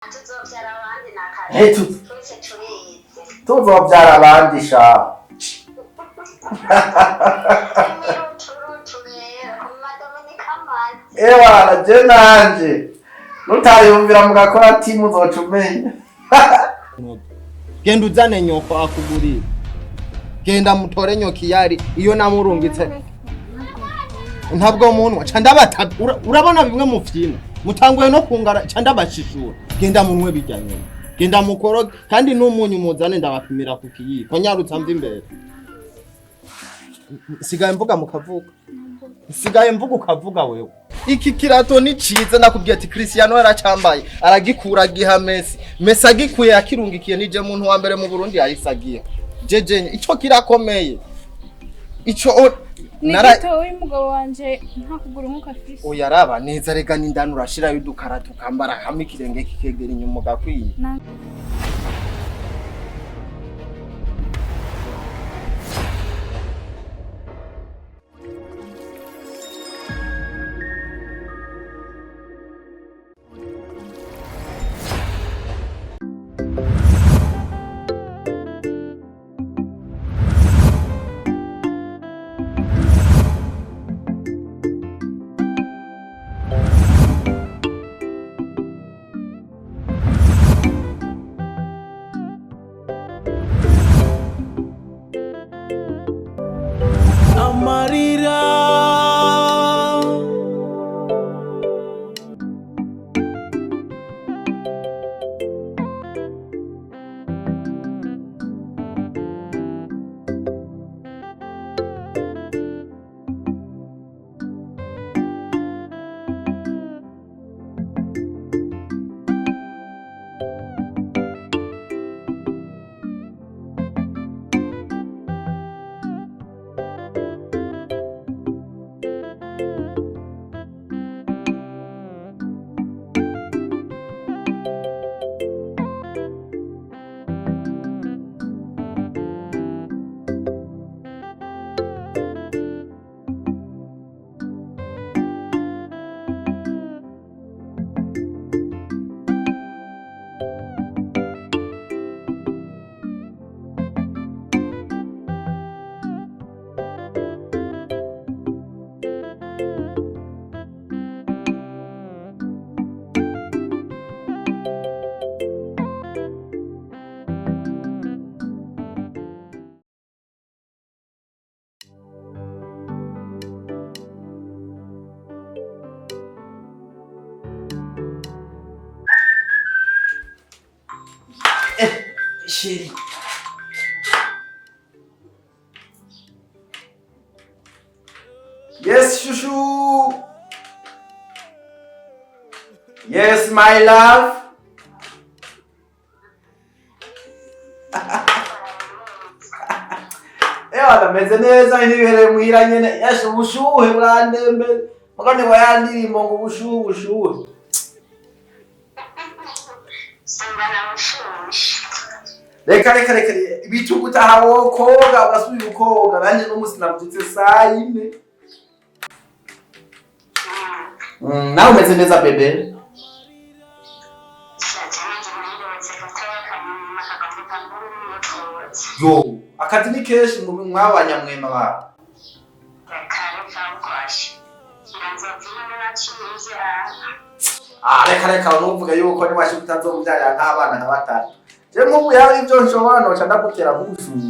tuzovyara abandi nakare tuzovyara abandi sha ewa je nanje nutariyumvira mugakora timu uzoca umenya genda uzane nyoko akugurira genda mutore nyoki yari iyo namurungitse ntabwo munwa candabata urabona bimwe mu vyina mutanguye no kungara candabashishura genda munwe bijyanye genda mukoro kandi n'umunyu muzane ndabapimira ku kiyiko nyarutsa mvi imbere sigaye mvuga mukavuga sigaye mvuga ukavuga wewe iki kirato ni ciza nakubwiye ati Cristiano yaracambaye aragikura giha Messi agikuye akirungikiye nije muntu wa mbere mu Burundi yayisagiye jeje ico kirakomeye ico nigitowe umugabo wanje nta kugura umuka fisi oya raba neza rega n'indani urashira y'udukara tukambara hamwe kirenge kikegera inyuma gakwiye Amarira Chérie. Yes, chouchou. Yes, my love. Ewa meze neza inibere muhira nyene yashe ubushuhe burandembe mugane wayandirimbo ngo ubushuhe Reka ibitugu utahawo koga ugasubira ukoga banje n'umusi navyutse saa 4 nawe umeze neza bebe yo akazi ni keshi mu mwabanyamwema ba reka nuvuga yuko ni washi utanzomubyarira nk'abana nka batatu je mubu yawe ivyo nshobora noca ndagutera nk'ubushuri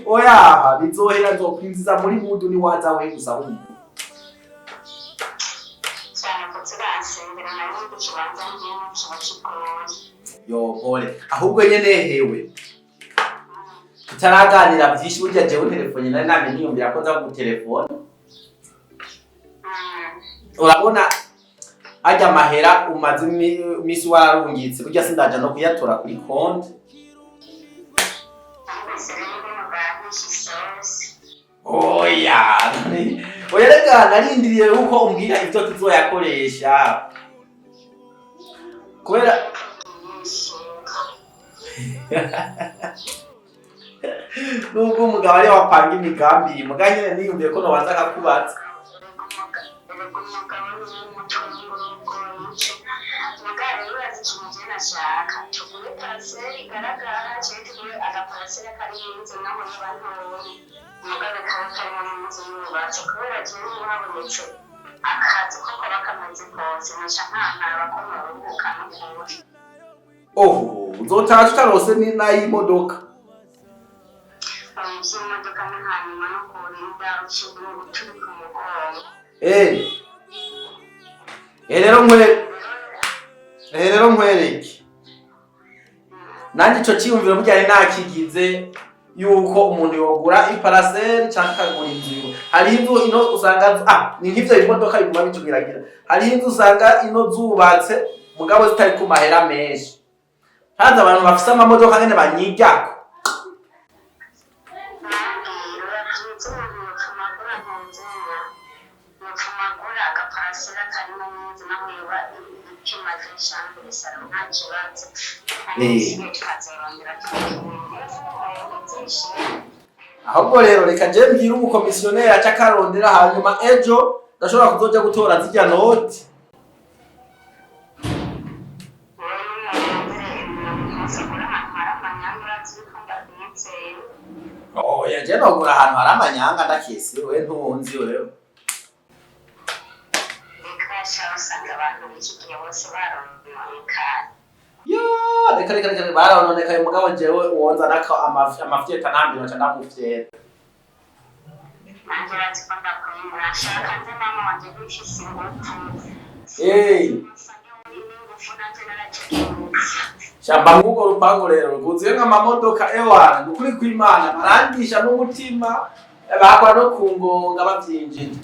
oya bizohera nzokwinjiza muri mudu ni waza we gusa humwe yo pole ahubwo nyene hewe tutaraganira byinshi burya jewe telefone nari namenye niyumvira ko nza ku telefone urabona ajya mahera umaze imisi wararungitse burya sindaja no kuyatora kuri konti oya reka narindiriye uko umbwira ibyo tuzoyakoresha kubera nubwo umugabo ari wapanga imigambi muganyene niyumviye ko nobanza akakubaza umugabo n'umutungo iki mugabo urazi ikintu nashaka tugure parcelle igaragara cyangwa tugure agaparcelle kari inzu naho y'abantu mugabo kari mu nzu yubatse kubera cyane habonetse akazi ko kuba kamaze kose nashaka nk'abakoma urubuka n'ukuri uzotaha tutarose n'ay'imodoka imodoka ni hanyuma no kurinda ukiri turi ku mugongo rero nkwereke nanjye ico ciyumviro mujyane nakigize yuko umuntu yogura iparaseri cyangwa akagura inzu. Hariho inzu ino usanga ni nk'ivyo imodoka biguma bitugiragira, hariho inzu usanga ino zubatse mugabo zitari ku mahera menshi, haza abantu bafise amamodoka nyene banyigako. Ahubwo rero reka je mbwira umukomisiyoneri aca akarondera hanyuma ejo ndashobora kuzoja gutora zirya noti. Yaje nogura ahantu hari amanyanga ndakisi we ntunzi wewe. Reka barononekaye mugabo jewe uwonza nako amafyeta ntambiro nca ndamufyeta. Shamba mwugo rupango rero rukuziye nk'amamodoka ewana nukuri kw'Imana barandisha n'umutima bakora no kungonga bavyinjije.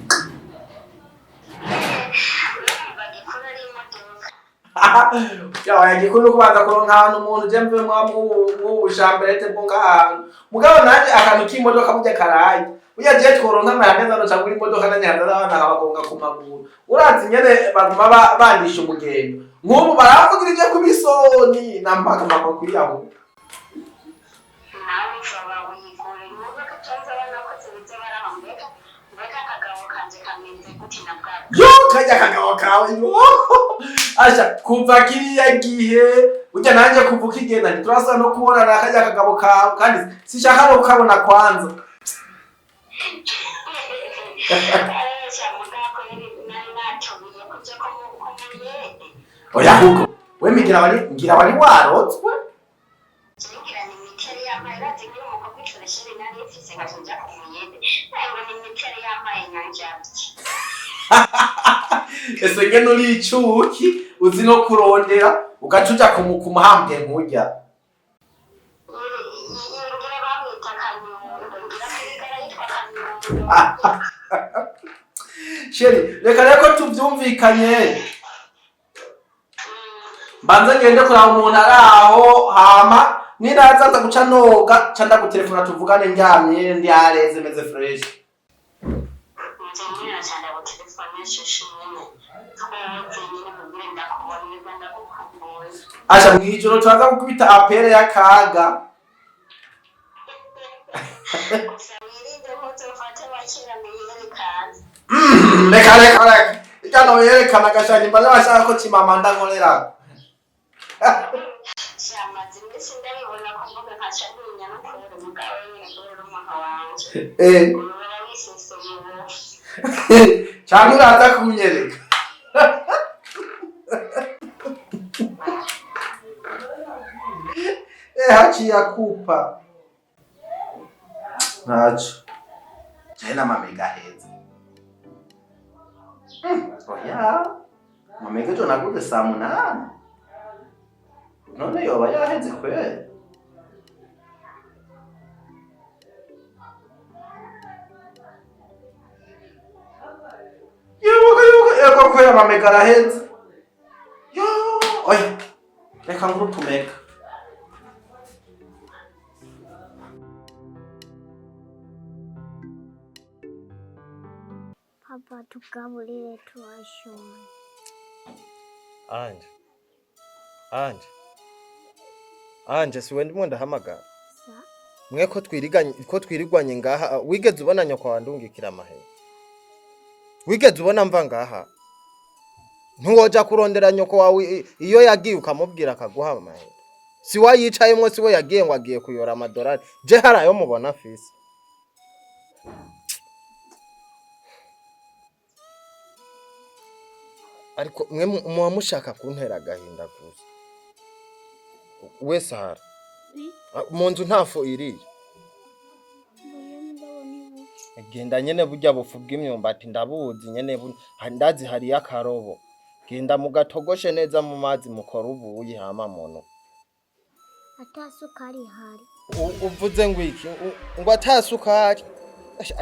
Yagikuru kubanza kuronka ahantu umuntu je mve mw'ubushamberete bwo ngahantu mugabo nanje akantu k'imodoka burya karaye burya je tworonka amahanga no cyangwa imodoka nanyanda abana abagonga ku maguru urazi nyene baguma bandisha umugendo nk'ubu baravugirije ku bisoni nampaka makwa kuriyaho nawe ushobora kuyigura imodoka cyangwa abana ko zibize barahambeka mbeka akagabo kanje kamenze guti na bwabo kajya akagabo kawe asha kuva kiriya gihe burya nanje kuvuka igenda ntiturasa no kubona nakajya akagabo kawe kandi sishaka no kukabona kwanza. Oya huko we ngira wari warotswe ese ngene uri icuki uzi no kurondera ugacuja kumuhambwe nkujya. Sheri reka reko tuvyumvikanye mbanze ngende kuraba umuntu araho hama niraza nza guca noga ca ndagutelefona tuvugane ndyamye ndyareze meze fresh. Asha mwijoro twaza gukubita apere y'akaga. Reka ijano yerekana gashani mbaza bashaka ko kimama ndankorera. Cyangwa uraza kunyereka. Hachi ya kupa nacho tena mamega hezi oya mamega jo naguze saa 8 none yoba yaheze kweli yuko kweli mamega araheze yo oya reka ngurutumeka. Papa tugaburire tuwashone. Anje siwe ndimo ndahamagara. Mwe ko twirigwanye ngaha wigeze ubona nyoko wandungikira amahe. wigeze ubona mva ngaha ntuwoja kurondera nyoko wawe iyo yagiye ukamubwira akaguha amahera si wayicayemwo si we yagiye ngo agiye kuyora amadolari je harayo mubona fisi ariko mwe muba mushaka kuntera agahinda gusa wese ahari mu nzu ntafu iriye genda nyene burya bufu bw'imyumbati ndabuzi nyene ndazi hariyo akarobo genda mugatogoshe neza mu mazi mukora ubuyi hama muntu atasukari hari uvuze ngo iki ngo atasukari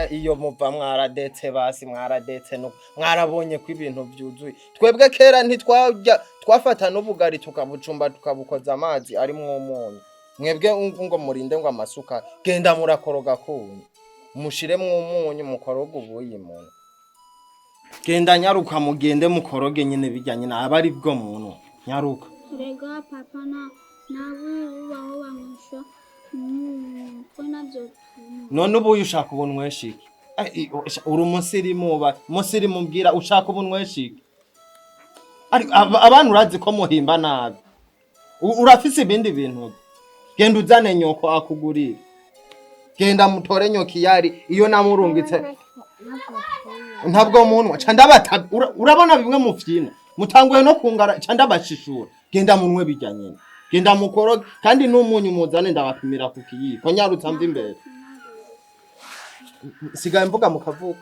iyo muva mwaradetse basi mwaradetse no mwarabonye ko ibintu byuzuye twebwe kera ntitwajya twafata n'ubugari tukabucumba tukabukoza amazi ari mu umunyu mwebwe ngo murinde ngo amasuka genda murakoroga kunyu mushire mu umunyu mukoroga ubuyi muntu genda nyaruka mugende mukoroge nyine bijyanye na abari bwo muntu nyaruka rega papa nawe ubaho bamusha ko nabyo none ubu ushaka ubunweshiki uri umusirimu mbwira ushaka ubunweshiki abantu urazi ko muhimba nabi urafise ibindi bintu genda uzane nyoko akugurira genda mutore nyokiyari iyo namurungitse ntabwo munwa candabata urabona bimwe mufyina mutanguye no kungara candabashishura genda munwe bijyanye genda mukoro kandi n'umunyu muzane ndabapimira ku kiyiko nyarutsa mva imbere sigaye mvuga mukavuga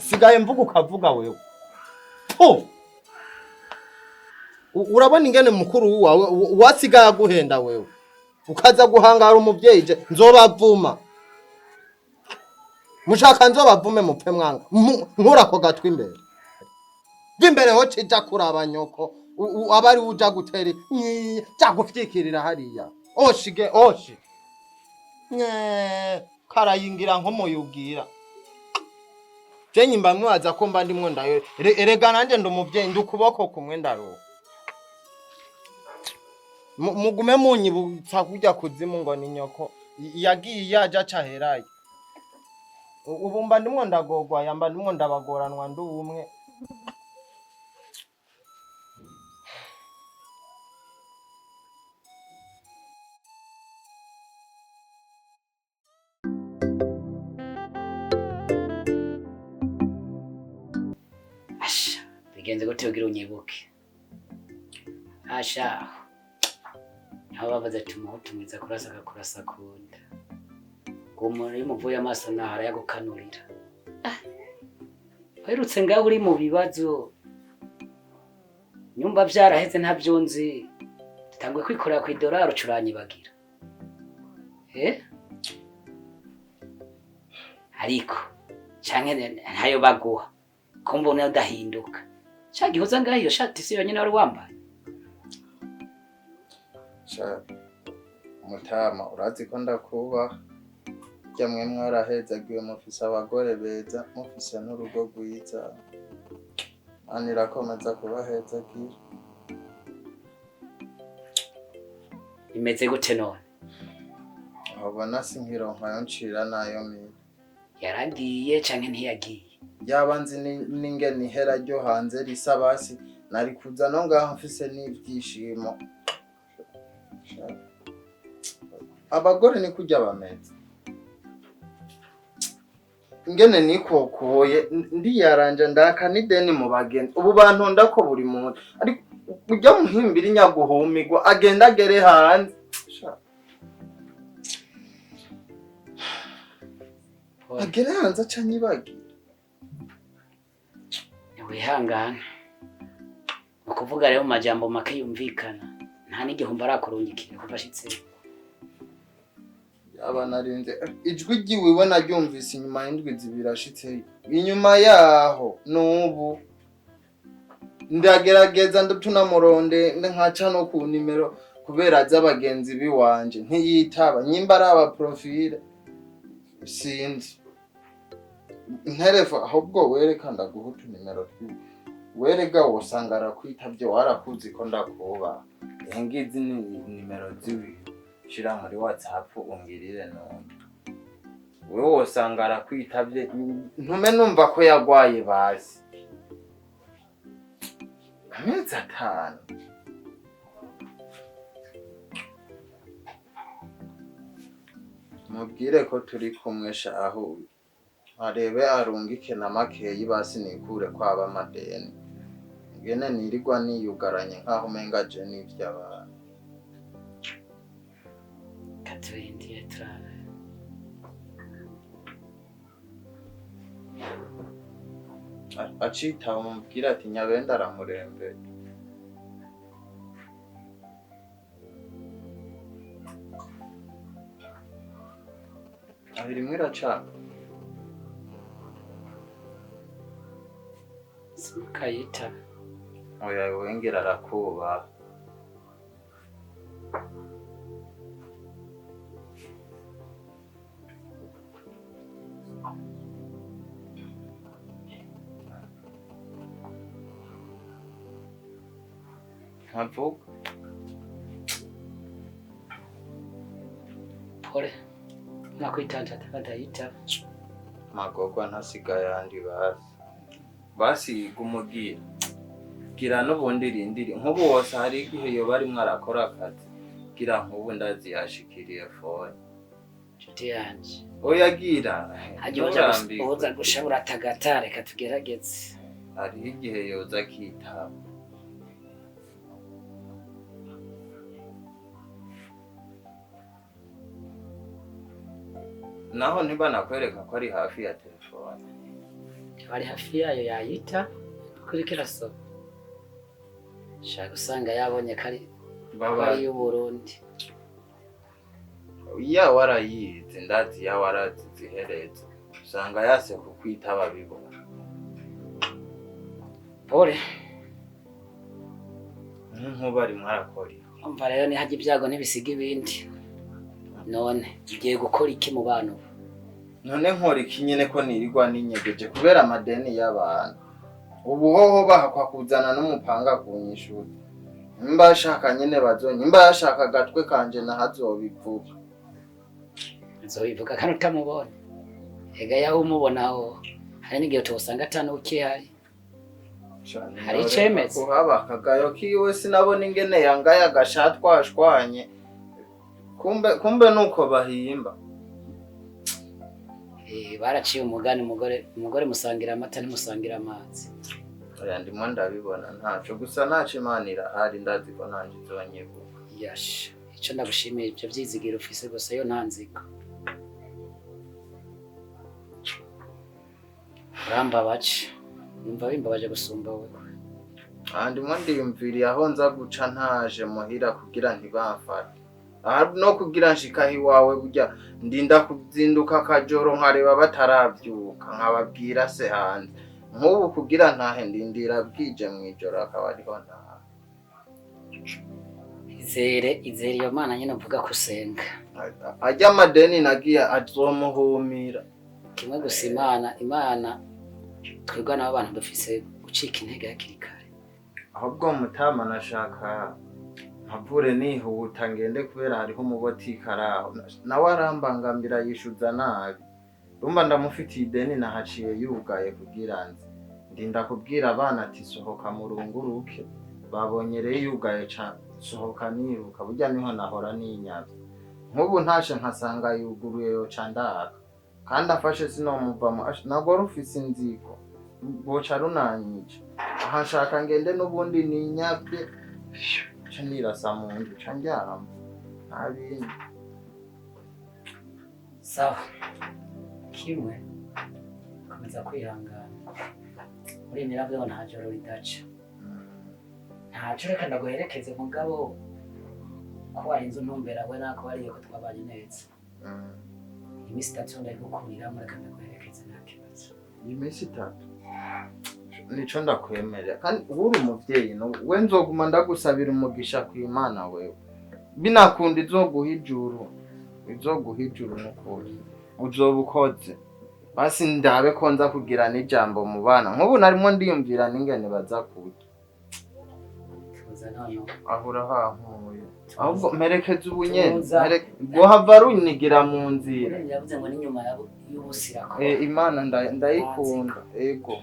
sigaye mvuga ukavuga wewe urabona ingene mukuru wawe wasigaye guhenda wewe ukaza guhangara umuvyeyi je nzobavuma mushaka nzobavume mupfe mwanga nkura ko gatwi imbere gimbere ho cija kuraba nyoko abari uja guteri cyagufyikirira hariya oshige karayingira nko muyubwira je nyimba mwaza ko mba ndimwo ndayo erega nanje ndumuvyeyi ndukuboko kumwe ndaro mugume munyibutsa kujya kuzimu ngo ni nyoko yagiye yaja caheraye ubu mba ndimwo ndagogwa yamba ndimwo ndabagoranwa ndubumwe asha bigenze gute ugira unyibuke asha aho bavuze ati umuhutumiza kurasa agakurasa kunda ngo muri muvuye amaso nahara yagukanurira werutse ngaho uri mu bibazo nyumba byaraheze ntabyo nzi tutangwe kwikorera ku idolari ucuranyibagira ariko canke ntayo baguha ko mbona udahinduka cagihoza ngaho iyo shati si yonyene wari wambaye mutama urazi ko ndakubaha jamwe mwarahezagiwe mufise abagore beza mufise n'urugo rwiza mani irakomeza kubahezagira imeze gute none abona sinkironka ncira nayo mira yaragiye canke ntiyagiye yaba nzi n'ingene ihera ryo hanze risa basi nari kuza no ngaho mfise n'ivyishimo abagore ni kurya bameze ingene nikokoye ndiyaranje ndaka n'ideni mu bagenzi ubu bantonda ko buri muntu ariko ujya muhimbira inyaguhumigwa agenda agere hanze agere hanze aca nyibagira wihangana ukuvuga rero mu majambo make yumvikana nta n'igihumbi arakurungikira kuva ashitse yaba narinze ijwi ryiwiwe naryumvise inyuma y'indwi zibiri ashitse inyuma yaho n'ubu ndagerageza ndutunamuronde nkaca no ku nimero kubera z'abagenzi biwanje ntiyitaba nyimba ari aba profile sinzi nterefo ahubwo wereka ndaguha utunimero twiwe werega wosanga arakwitavye warakuzi ko ndakuba ngizi ni nimero ziwe shira muri WhatsApp ungirire none wewe wosanga arakwitavye ntume numva ko yagwaye basi amezi 5 mubwire ko turi kumwe shahu arebe arungike na makeyi basi nikure kwaba amadeni ngene nirigwa niyugaranye nkaho umenga je n'ivy'abantu katurindiye turabe acita umubwira ati nyabenda aramurembe abiri mwira caka simukayita oya wengera arakuba ntavuga pole nakwitanja atakadayita magogwa ntasigaye yandi basi gumugira gira n'ubundi rindiri nk'ubu wose hari igihe yoba arimwo arakora akazi gira nk'ubu ndazi yashikiriye fone nshuti yanje oya gira uza gushabura atagata reka tugerageze hariho igihe yoza akitaba naho ntibanakwereka ko ari hafi ya telefone bari hafi yayo yayita kuri kiraso shaka usanga yabonye kari baba y'Uburundi ya warayize ndazi ya warazihereza usanga yase kukwitaba bibona pole nk'ubu ari mwarakori umva rero ni haje ibyago ntibisiga ibindi none ugiye gukora iki mu bantu none nkora iki nyene ko nirigwa ninyegeje kubera amadeni y'abantu ubu hoho bahakwa kuzana n'umupanga kunyishura nimba yashaka nyene bazonye nimba yashaka agatwe kanje na hazobivuga nzobivuga kandi utamubona ega yaho umubonaho hari n'igihe utosanga atanu ukihari hari icemeze kuhaba akagayo kiwe sinabona ingene yangaye agashatwashwanye kumbe nuko bahimba baraciye umugani umugore musangira amata ntimusangira amazi oya ndimo ndabibona ntaco gusa ntaco Imana irahari ndazi ko nanje izonyibuka yasha ico ndagushimiye ivyo vyizigira ufise gusa yo ntanziko urambabaje numva bimbabaje gusumba wewe ndimo ndiyumviriye aho nza guca ntaje muhira kugira ntibamfate no kugira nshikaho iwawe burya ndinda kuzinduka akajoro nkareba bataravyuka nkababwira se hanze nk'ubu kugira ntahe ndindira bwije mwijoro akaba ariho ntaha izere iyo Mana nyene uvuga kusenga ajya amadeni nagiye azomuhumira kimwe gusa Imana twebwe n'abo bantu dufise gucika intege hakiri kare ahubwo mutama nashaka mpavure nihuta ngende kubera hariho umubotika araho nawe arambangambira yishuza nabi rumba ndamufitiye ideni nahaciye yugaye kugira nzi ndinda kubwira abana ati sohoka murunguruke babonye rero yugaye sohoka niruka burya niho nahora ninyavye nk'ubu ntashe nkasanga yuguruye yoca ndaka kandi afashe sinomuvamo nagwo rufise inzigo boca runanyica aha nshaka ngende n'ubundi ninyavye ca nirasa mu nzu ca njyama ntabindi sawa kimwe komeza kwihangana muri miravyo nta joro ridaca ntaco reka ndaguherekeze mugabo ko warinze untumbera we nako wariye ko twabanye neza iminsi 3 ndayigukurira reka ndaguherekeze nta kibazo iminsi 3 nico ndakwemerera kandi uri umuvyeyi no we nzoguma ndagusabira umugisha ku Imana wewe binakunda izoguha ijuru n'ukuri uzobukoze basi ndabe ko nza kugira n'ijambo mu bana nk'ubu narimo ndiyumvira n'ingene baza kurya tuza none ahura hankuye ahubwo merekeza ubunye gohava runyigira mu nzira yavuze ngo n'inyuma y'ubusira ko Imana ndayikunda ego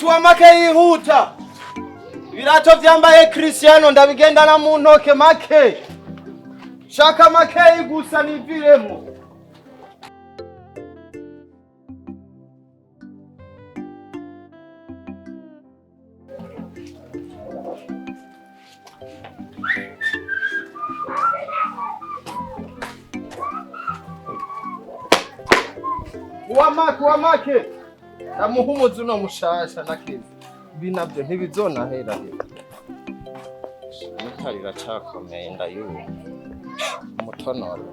Wamake yihuta ibirato vyambaye Cristiano ndabigendana mu ntoke make shaka make gusa niviremo wamake ndamuhumuza uno mushasha nakeze binavyo ntibizonahera mutari racakomeye ndayubu umutonoro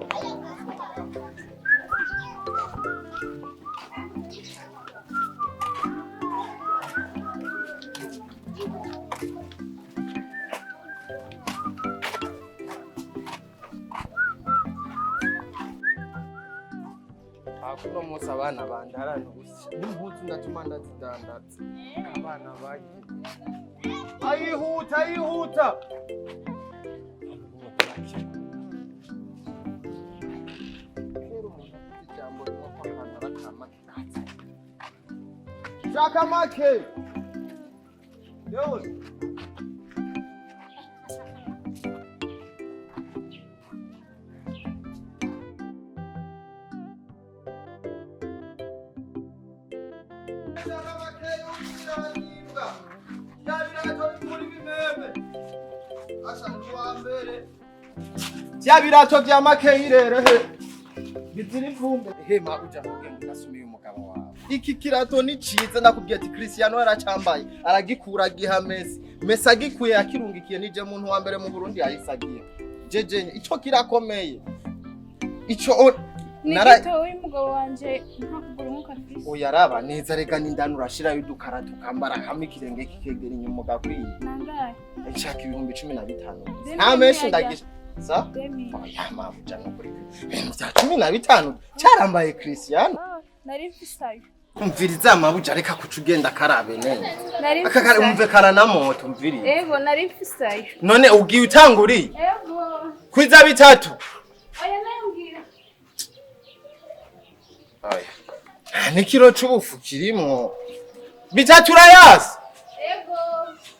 kuno munsi abana bandarana ubusa n'impuzu ndatuma ndazidandaza abana bagiye ayihuta shaka make yewe Vya birato vya makeyi rero bizira ivumbe mabuja ntugende unasumiye umugabo wawe iki kirato ni ciza nakubwiye ati Cristiano yaracambaye aragikura giha Messi agikuye akirungikiye nije muntu wa mbere mu Burundi yahisagiye jeje ico kirakomeye ico Nigito y'umugabo wanje ntakugura nk'ukafise uyaraba neza rega n'indani urashira y'udukara tukambara kamwe kirenge kikegera inyuma gakwiye nangaye nshaka 15,000 nta menshi ndagisha sa oya mabuja no kuri 15 cyarambaye Cristiano nari mfisayo umviriza mabuja reka kucugenda karabe nene akakare umve karana moto umviriza ego nari mfisayo none ugiye utanguri ego kwiza bitatu oya nayumbwira aya nikiro c'ubufu kirimo bitatu urayasi ego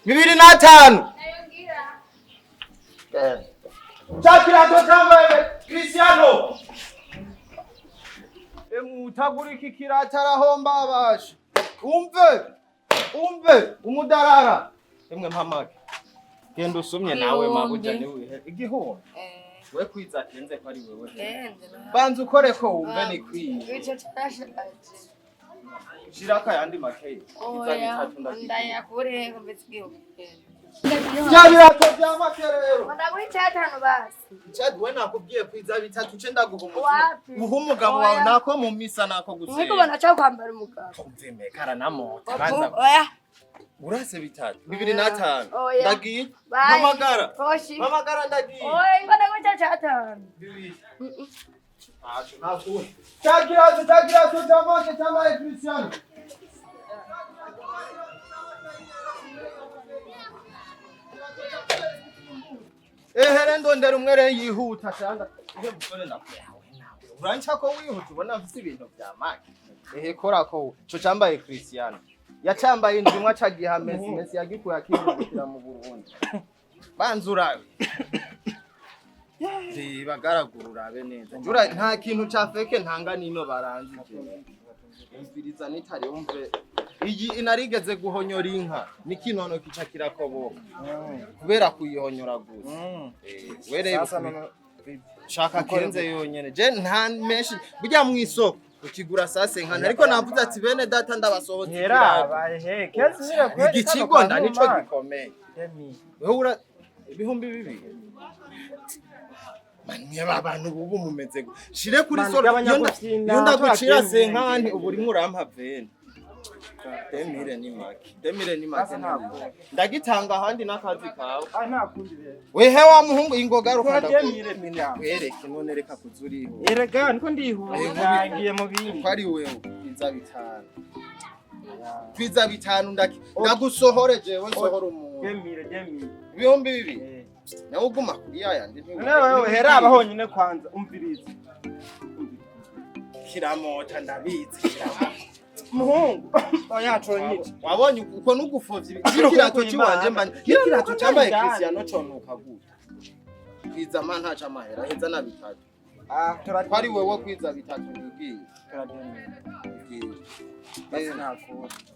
2,500 nayumbwira Chakirato chambaye Cristiano utagurika ikirata arahomba abasha umve umudarara emwe mpamake genda usumye nawe mabuja ni wihe igihumbi we kwiza kenze ko ari wewe banza ukore ko wumve ni kwiye Ico cyashaje shiraka yandi makeyi ndayakure ngo mbesigiye Chakirato cyamakerero ndagura icyatanu basi Chadwe nakubwiye kwiza bitatu cenda guhumuka umugabo wawe nako mu misa nako gusera Niko bana cyo kwambara umugabo umveme karana moto banza oya urase bitatu 2,500 Oya. ndagiye Bye. mamagara ndagiye oya ngo ndagura icyatanu Chakirato chamake chambaye Cristiano ehere ndondera umwere yihuta cyangwa ihe musore ndakuyawe nawe uranca ko wihuta ubona mfite ibintu bya make ehe kora ko cyo cyambaye Cristiano yacambaye indumwa cagiha Messi yagikuye akirukira mu Burundi banzurawe bagaragurura be neza njura nta kintu ca feke ntanga nino baranzije umviriza nitare umve iyi inarigeze guhonyora inka nikinono kica kirakoboka kubera kuyihonyora gusa werebe shaka kenze yonyene je nta menshi burya mu isoko ukigura sase nkana ariko navuze ati bene data ndabasohotse igikigonda nico gikomeye wewe ura ibihumbi 2 Niba abantu ubu mumeze shire kuri solo iyo ndagucira senkani ubu uri murampa vene demire ni make ndagitanga handi nakazi kawe wehe wa muhungu ingoga rukanda wereke none reka kuzuriho erega niko ndihuta ngiye mu bindi kwari wewe Twiza bitanu ndagusohore jewe sohora umuntu ibihumbi bibiri nawe uguma kuri yayandi wewe hera abahonyine kwanza umviriza kiramota ndabizi muhungu oyaconyije wabonye uko nugufovye ikirato ciwanje mbanye ikirato cyambaye Cristiano conuka gute Twiza man ntaca amahera heza na bitatu kwari wewe kwiza bitatu ngiye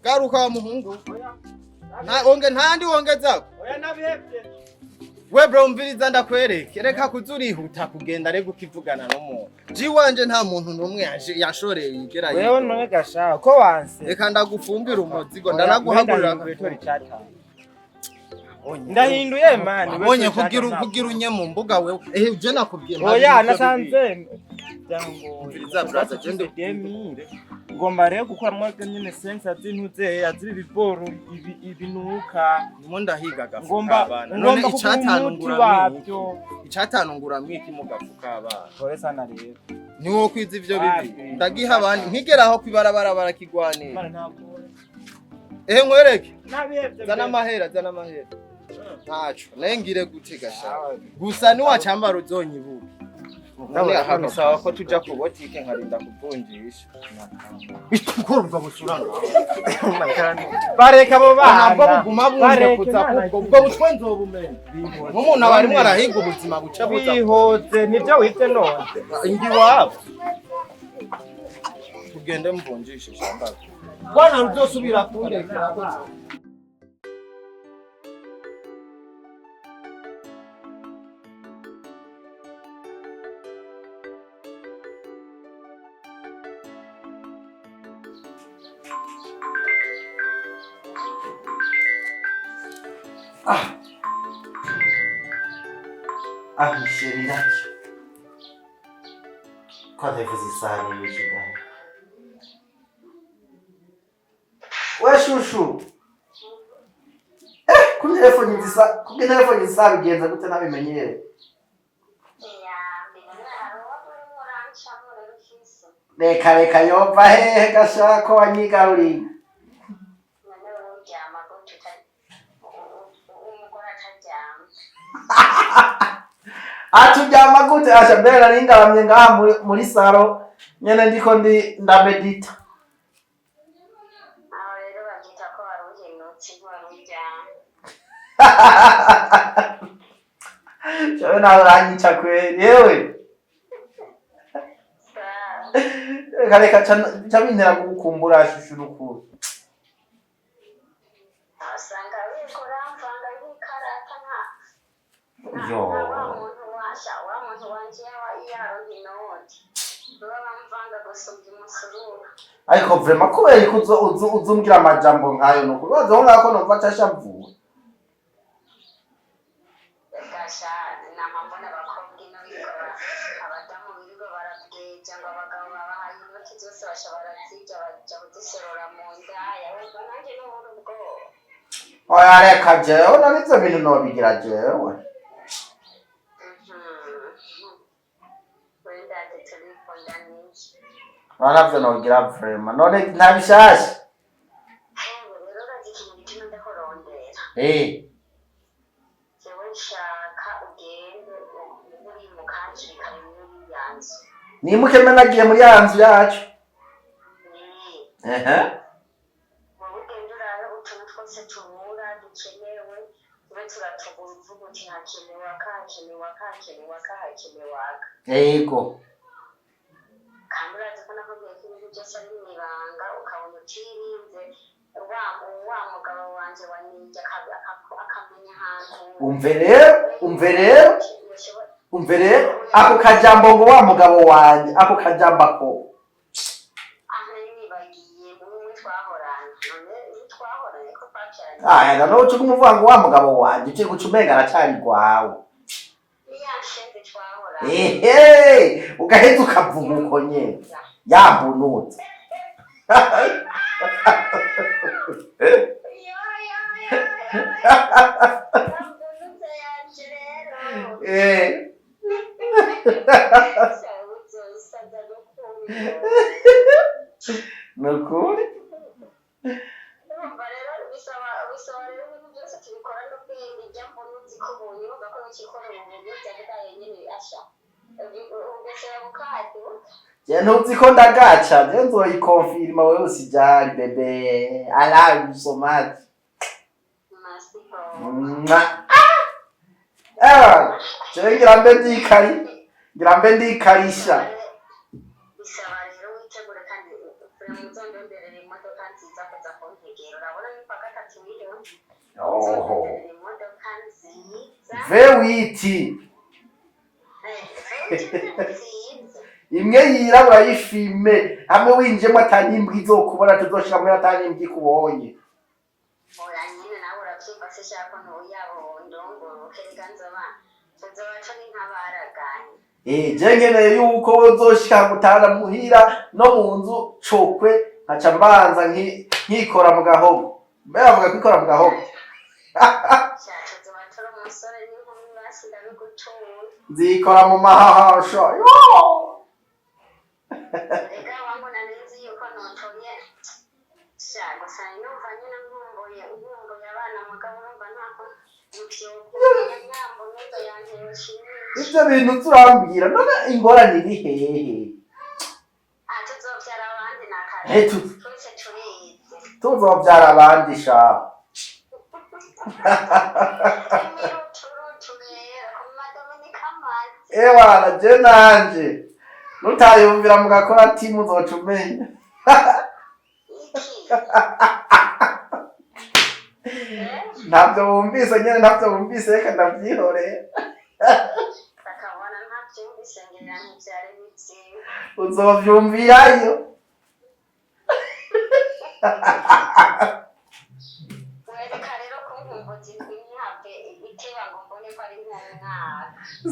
garuka wa muhungu ntandi wongezako oya nabihebye we bro umviriza ndakwereke reka kuzurihuta kugenda rego ukivugana n'umuntu jiwanje nta muntu numwe yashoreye yigera wewe none gasha ko wanse reka ndagufumbira umuzigo ndanaguhagurira kwetori cyata ndahinduye mani wabonye kugira unye mu mbuga wewe uje nakubwiye oya nasanze jango umviriza brother gende demire ngomba rero gukora mwaka nyine sense azintuze aziri biboro ibinuka nimo ndahiga gafuka ngomba none icatanu mwiki mu gafuka abana kore sana rero niwo kwiza ivyo bibi ndagiha abandi nkigeraho kwibarabara barakigwanira nkwereke zana amahera ntaco nengire gutega sha gusa ni wacambara uzonyibuka none akamusaba ko tuja ku botike nkarinda kuvunjisha bikurumva busurana bareka bo bana ntabwo buguma bunze kuza ubwo butwe nzobumenye umuntu abarimwe arahiga ubuzima buca buza bihoze nivyo wite none ingi wabo tugende mvunjishe shamba bwana ruzosubira kundekera Chérie, là. Quand elle faisait ça, elle est géniale. Ouais, chouchou. Kumbe telefone isa bigenza gute nabimenyere. Reka yova hehe gashako wanyigaruri. Atujyama gute ashabera nari ngaramye ngaha muri saro nyene ndiko ndamedita. Aho rero bagita ko waruhenutse ntiwaruryama. Cyo nawe uranyica kweli yewe. Reka cabintera gukumbura shushuruku. Asanga wikora mvanga yikarata nka. Yo. Wa muntu wanje yaro hinoti. Baba mvanga gusubya umusururu. Ariko vraiment kubera ko uzumbwira amajambo nkayo no kubaza ngako no mfata shavu. Gasha na mambona bakobwa ino bikora abadamu bigo barabweja ngo abagabo babahaye inoti zose bashobora zija baja kuzisorora mu nda yawe nanjye n'uburu bwo. Oya reka jewe nanizo bintu no bigira jewe. Baravyo nogira vraiment none ntabishasha. Rero bagikintu bituma ndakorondera. Jewe shaka ugende muri mu kanjiri kare muri yanzu. Nimuke menagiye muri yanzu yacu. Mu bugendo rero utuntu twose tubura dukenewe tube turatugura uvuga uti hakenewe Yego. kandi urazi ko nakubwiye ko ibintu byose ari mu ibanga ukabona utirinze wa mugabo wanje wanijya akamenya ahantu umve rero ako kajambo ngo wa mugabo wanje ako kajambo ako nibagiye umwe twahoranye ko pacyane no cyo kumuvuga ngo wa mugabo wanje cyo gucumenga aracari gwawe niya shende twahoranye ehe ugaheza ukavuga uko nyene yambunutse nukuri bisaba rero ibintu byose tubikora n'ubwenge ijambo n'uzikubonye uvuga ko n'ikikorera umuntu byagaye nyine asha ugasaba bukadi je ntuzi ko ndagaca je nzoyikonfirma wewe usijali bebe I love you so much je ngira mbe ndikarisha bisaba rero witegure kandi muzondonderera imodoka nziza kuza kuntegera urabona ni kwa gatatu miliyoni oho imodoka nziza vewiti imwe yirabura y'ifime hamwe winjemo atanimbwa izokubona tuzoshiramo atanimbwa ikubonye oya nyine nawe urabyumva se shaka ntuyabo ndongoro kereka nzoba tuzobaca ni nk'abaraganye je nkeneye yuko uzoshika gutana muhira no mu nzu cokwe nkaca mbanza nkikora mu gahogo mbe bavuga kwikora mu gahogo nzikora mu mahahasha ivyo bintu turambwira none ingorane iri hehe tuzovyara abandi sha ewana je nanje nutayumvira mugakora timu uzoca umenya ntabyo wumvise nyene ntabyo wumvise reka ndavyihorera uzovyumvirayo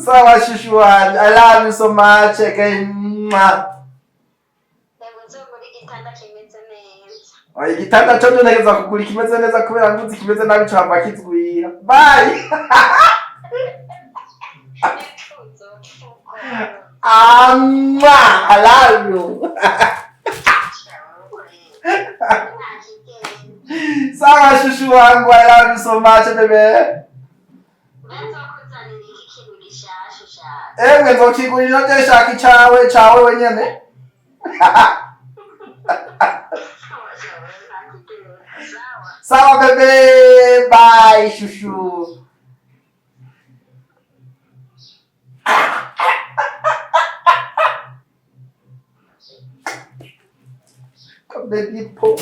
sawa shushu wanje I love you so much again. Oya igitanda cyo ntegeza kugura ikimeze neza kubera nguzi kimeze nabi cyo hava kitwira bye I love you. Sawa shushu wangu I love you so much baby. Ewe nzokigurira nje shaka icawe wenyene. Sawa bebe, bye shushu. Baby po.